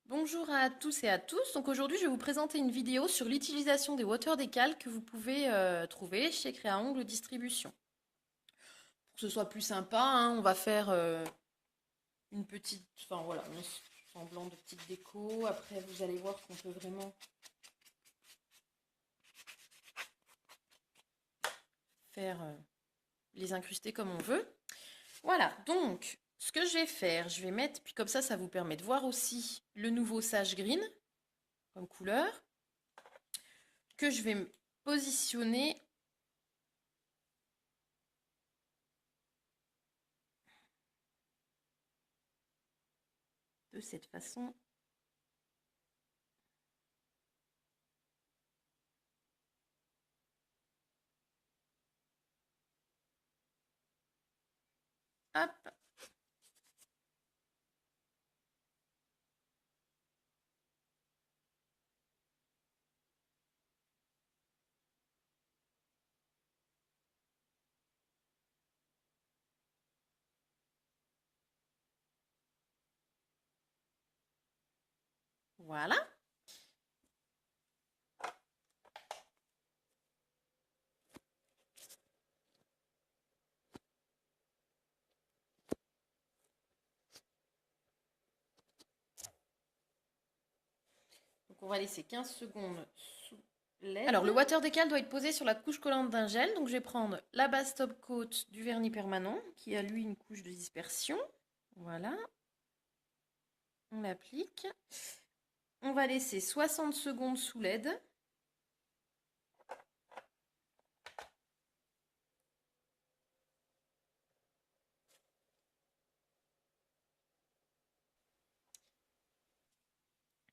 Bonjour à tous et à tous. Donc aujourd'hui, je vais vous présenter une vidéo sur l'utilisation des water decals que vous pouvez trouver chez Créa Ongles Distribution. Pour que ce soit plus sympa, hein, on va faire une petite, enfin voilà, un semblant de petite déco. Après, vous allez voir qu'on peut vraiment faire les incruster comme on veut. Voilà, donc ce que je vais faire, je vais mettre, puis comme ça vous permet de voir aussi le nouveau Sage Green comme couleur, que je vais positionner de cette façon. Hop. Voilà. Donc on va laisser 15 secondes sous LED. Alors le water decal doit être posé sur la couche collante d'un gel. Donc je vais prendre la base top coat du vernis permanent qui a lui une couche de dispersion. Voilà. On l'applique. On va laisser 60 secondes sous LED.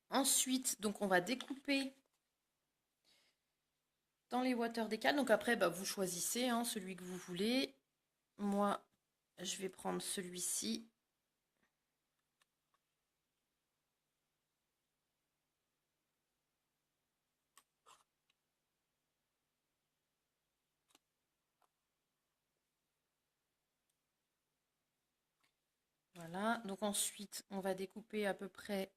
Ensuite, donc on va découper dans les water decal. Donc après, vous choisissez hein, celui que vous voulez. Moi, je vais prendre celui-ci. Voilà. Donc ensuite, on va découper à peu près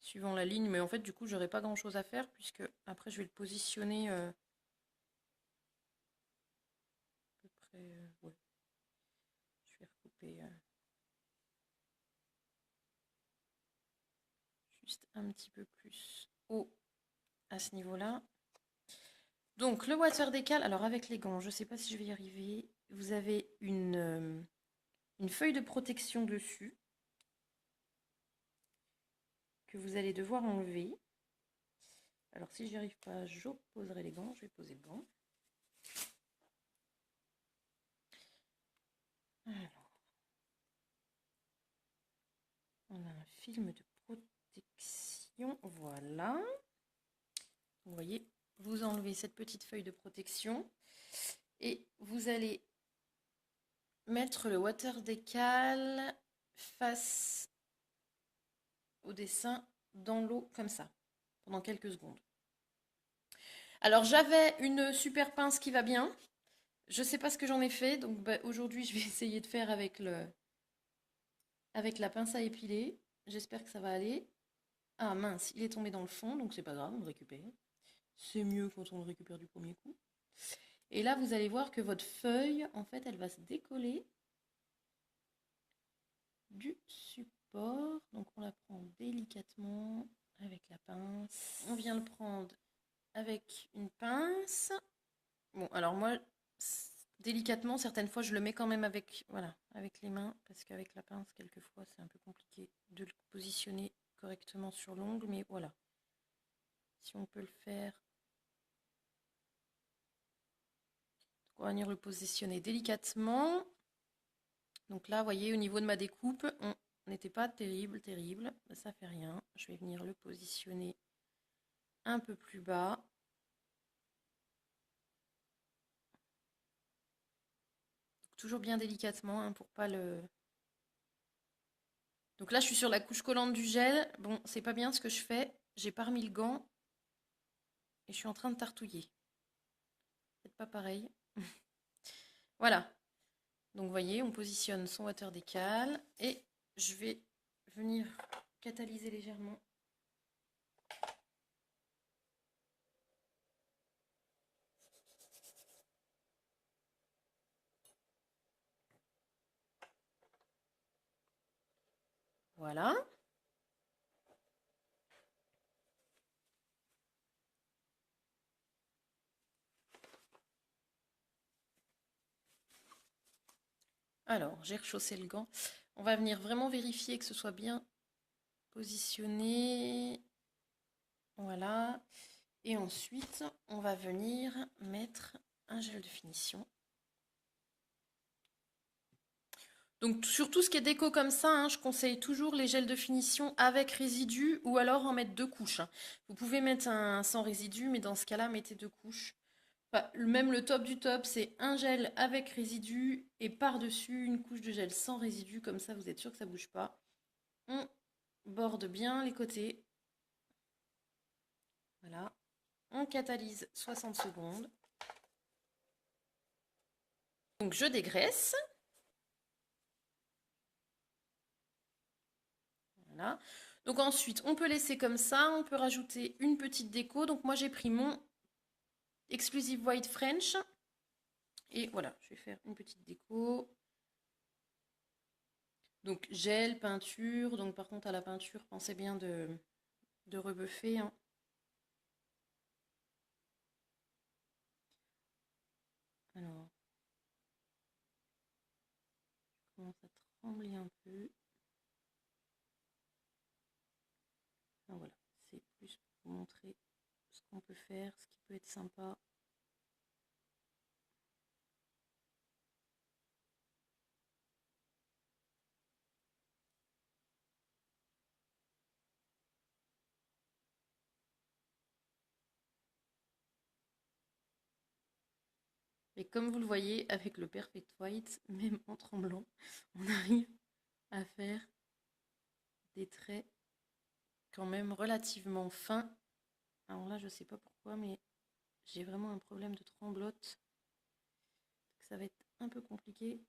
suivant la ligne, mais en fait du coup j'aurai pas grand chose à faire puisque après je vais le positionner à peu près ouais. Je vais recouper juste un petit peu plus haut à ce niveau là. Donc le water decal, alors avec les gants je sais pas si je vais y arriver, vous avez une feuille de protection dessus que vous allez devoir enlever. Alors si j'y arrive pas, j'opposerai les gants, je vais poser le gant. Alors, on a un film de protection, voilà. Vous voyez, vous enlevez cette petite feuille de protection et vous allez mettre le water decal face au dessin dans l'eau comme ça pendant quelques secondes. Alors j'avais une super pince qui va bien. Je sais pas ce que j'en ai fait, donc aujourd'hui je vais essayer de faire avec la pince à épiler. J'espère que ça va aller. Ah mince, il est tombé dans le fond, donc c'est pas grave, on le récupère. C'est mieux quand on le récupère du premier coup. Et là, vous allez voir que votre feuille, en fait, elle va se décoller du support. Donc, on la prend délicatement avec la pince. On vient le prendre avec une pince. Bon, alors moi, délicatement, certaines fois, je le mets quand même avec, voilà, avec les mains, parce qu'avec la pince, quelquefois, c'est un peu compliqué de le positionner correctement sur l'ongle, mais voilà. Si on peut le faire, on va venir le positionner délicatement. Donc là, vous voyez, au niveau de ma découpe, on n'était pas terrible. Ça fait rien. Je vais venir le positionner un peu plus bas. Donc, toujours bien délicatement hein, pour pas le... Donc là, je suis sur la couche collante du gel. Bon, c'est pas bien ce que je fais. j'ai pas remis le gant et je suis en train de tartouiller. Faites pas pareil. Voilà. Donc vous voyez, on positionne son water décal et je vais venir catalyser légèrement. Voilà. Alors, j'ai rechaussé le gant. On va venir vraiment vérifier que ce soit bien positionné. Voilà. Et ensuite, on va venir mettre un gel de finition. Donc, sur tout ce qui est déco comme ça, hein, je conseille toujours les gels de finition avec résidu ou alors en mettre 2 couches. Vous pouvez mettre un sans résidu, mais dans ce cas-là, mettez 2 couches. Enfin, même le top du top, c'est un gel avec résidu et par-dessus une couche de gel sans résidu. Comme ça, vous êtes sûr que ça ne bouge pas. On borde bien les côtés. Voilà. On catalyse 60 secondes. Donc, je dégraisse. Voilà. Donc ensuite, on peut laisser comme ça. On peut rajouter une petite déco. Donc moi, j'ai pris mon Exclusive White French. Et voilà, je vais faire une petite déco. Donc gel, peinture. Donc par contre, à la peinture, pensez bien de rebuffer. Hein. Alors, je commence à trembler un peu. Ah, voilà, c'est plus pour vous montrer ce qu'on peut faire, ce qui peut être sympa. Et comme vous le voyez, avec le Perfect White, même en tremblant, on arrive à faire des traits quand même relativement fins. Alors là, je sais pas pourquoi, mais j'ai vraiment un problème de tremblote. Ça va être un peu compliqué.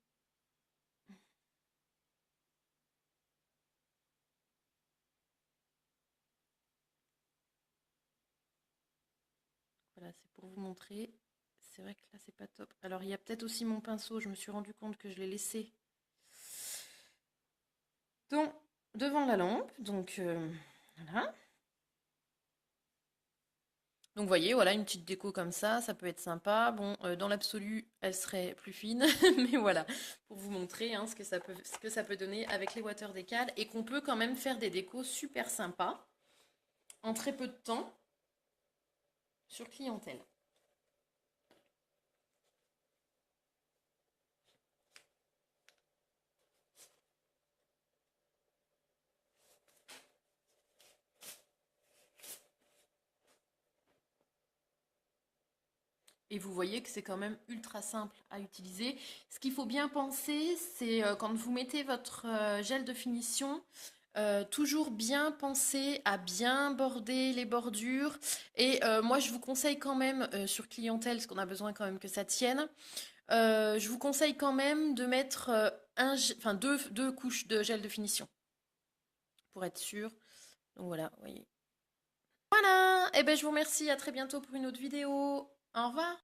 Voilà, c'est pour vous montrer. C'est vrai que là, c'est pas top. Alors, il y a peut-être aussi mon pinceau. Je me suis rendu compte que je l'ai laissé devant la lampe. Donc, voilà. Donc, vous voyez, voilà, une petite déco comme ça peut être sympa. Bon, dans l'absolu, elle serait plus fine. Mais voilà, pour vous montrer hein, ce que ça peut donner avec les water décal. Et qu'on peut quand même faire des décos super sympas en très peu de temps sur clientèle. Et vous voyez que c'est quand même ultra simple à utiliser. Ce qu'il faut bien penser, c'est quand vous mettez votre gel de finition, toujours bien penser à bien border les bordures. Et moi, je vous conseille quand même, sur clientèle, parce qu'on a besoin quand même que ça tienne, je vous conseille quand même de mettre deux couches de gel de finition, pour être sûr. Donc voilà, vous voyez. Voilà, et ben je vous remercie, à très bientôt pour une autre vidéo. Au revoir.